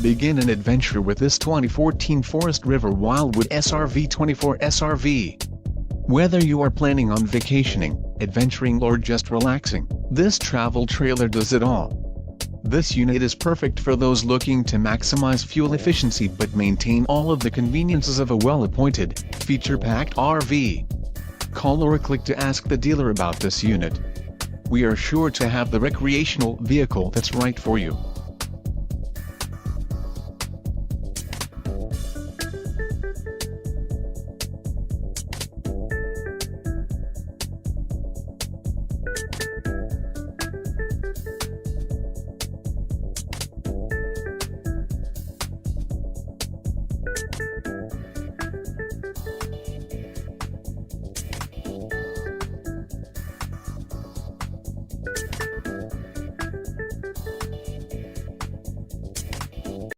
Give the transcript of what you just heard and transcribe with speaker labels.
Speaker 1: Begin an adventure with this 2014 Forest River Wildwood SRV 24SRV. Whether you are planning on vacationing, adventuring or just relaxing, this travel trailer does it all. This unit is perfect for those looking to maximize fuel efficiency but maintain all of the conveniences of a well-appointed, feature-packed RV. Call or click to ask the dealer about this unit. We are sure to have the recreational vehicle that's right for you.